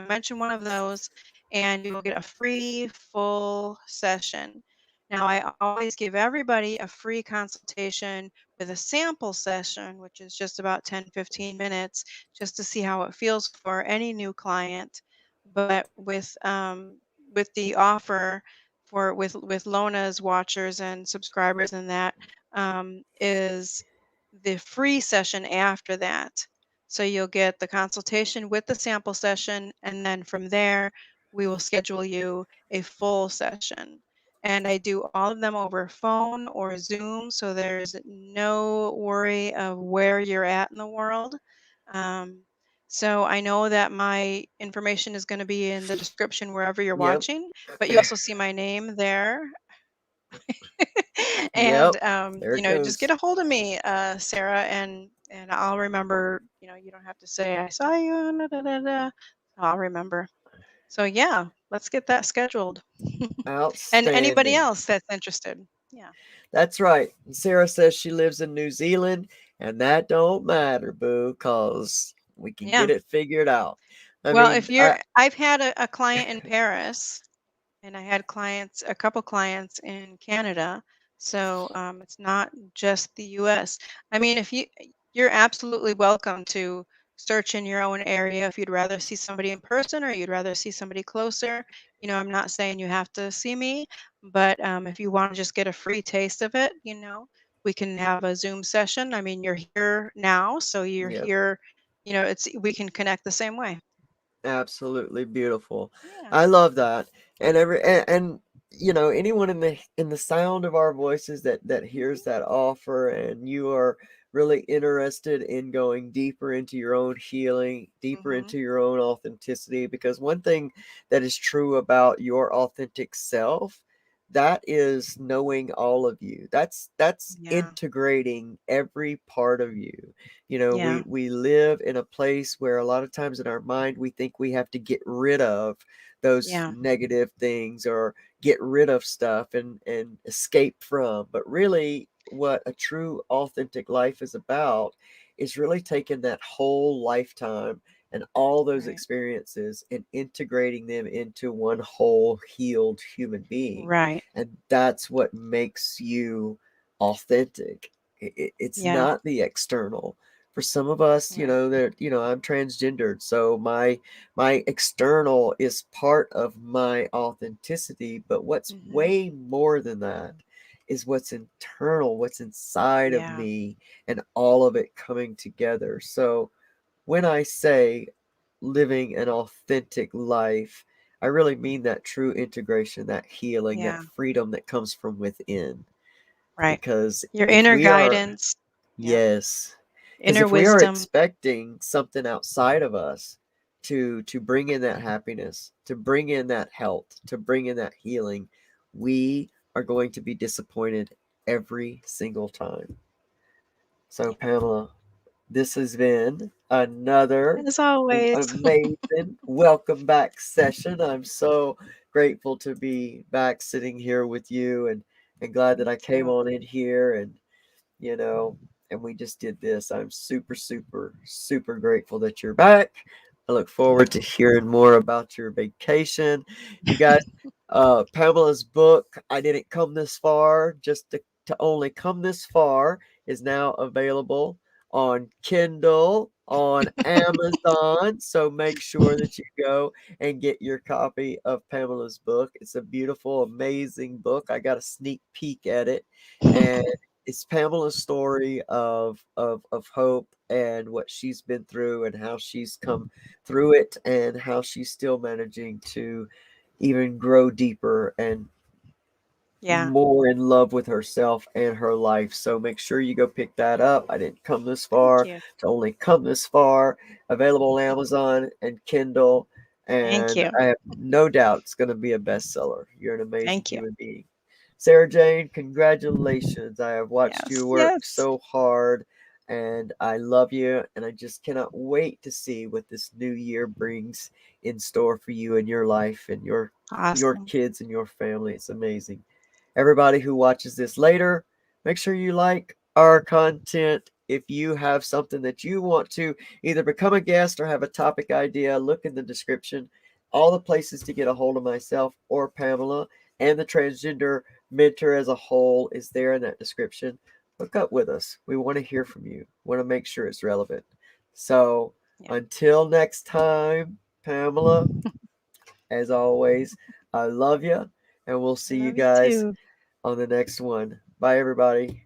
mention one of those, and you will get a free full session. Now, I always give everybody a free consultation with a sample session, which is just about 10-15 minutes, just to see how it feels for any new client. But with the offer for with Lona's watchers and subscribers, and that is the free session after that. So you'll get the consultation with the sample session, and then from there we will schedule you a full session. And I do all of them over phone or Zoom, so there's no worry of where you're at in the world. Um, so I know that my information is going to be in the description wherever you're Yep. watching, but you also see my name there. Yep. And There it just get goes. a hold of me, Sarah, and I'll remember. You don't have to say I saw you. Da, da, da, da. I'll remember. So yeah, let's get that scheduled. And anybody Outstanding. else that's interested. Yeah. That's right. Sarah says she lives in New Zealand, and that don't matter, boo, cause we can Yeah. get it figured out. I Well, mean, if you're, I've had a client in Paris, and I had a couple clients in Canada. So it's not just the U.S. I mean, if you're absolutely welcome to search in your own area if you'd rather see somebody in person or you'd rather see somebody closer. I'm not saying you have to see me, but if you want to just get a free taste of it, we can have a Zoom session. I mean, you're here now, so you're yeah, here. It's we can connect the same way. absolutely beautiful. Yeah. I love that. And anyone in the sound of our voices that hears that offer, and you are really interested in going deeper into your own healing, deeper Mm-hmm. into your own authenticity, because one thing that is true about your authentic self, that is knowing all of you. That's Yeah. integrating every part of you. Yeah. We live in a place where a lot of times in our mind we think we have to get rid of those Yeah. negative things, or get rid of stuff and escape from. But really, what a true authentic life is about is really taking that whole lifetime and all those Right. experiences and integrating them into one whole healed human being. Right. And that's what makes you authentic. It's Yeah. not the external. For some of us, Right. I'm transgendered, so my external is part of my authenticity, but what's Mm-hmm. way more than that is what's internal, what's inside of Yeah. me, and all of it coming together. So when I say living an authentic life, I really mean that true integration, that healing, that Yeah. freedom that comes from within. Right. Because Your if inner we are, guidance. Yeah. yes, because Inner if we are wisdom. expecting something outside of us to bring in that happiness, to bring in that health, to bring in that healing, we are going to be disappointed every single time. So, Yeah. Pamela, this has been another As always. amazing welcome back session. I'm so grateful to be back sitting here with you, and glad that Me I came too. on in here, you know, and we just did this. I'm super, super, super grateful that you're back. I look forward to hearing more about your vacation. You guys, Pamela's book, I Didn't Come This Far, just to only come this far, is now available on Kindle, on Amazon. So make sure that you go and get your copy of Pamela's book. It's a beautiful, amazing book. I got a sneak peek at it, and it's Pamela's story of hope and what she's been through and how she's come through it and how she's still managing to even grow deeper and Yeah. more in love with herself and her life. So make sure you go pick that up. I Didn't Come This Thank Far you. to Only Come This Far. Available on Amazon and Kindle. Thank And you. I have no doubt it's going to be a bestseller. You're an amazing Thank you. human being. Sarah Jane, congratulations. I have watched you Yes. work Yes. so hard, and I love you. And I just cannot wait to see what this new year brings in store for you and your life and your Awesome. kids and your family. It's amazing. Everybody who watches this later, make sure you like our content. If you have something that you want to either become a guest or have a topic idea, look in the description. All the places to get a hold of myself or Pamela and the Transgender Mentor as a whole is there in that description. Hook up with us. We want to hear from you. We want to make sure it's relevant. So Yeah. until next time, Pamela, as always, I love you, and we'll I see you love you guys too. on the next one. Bye, everybody.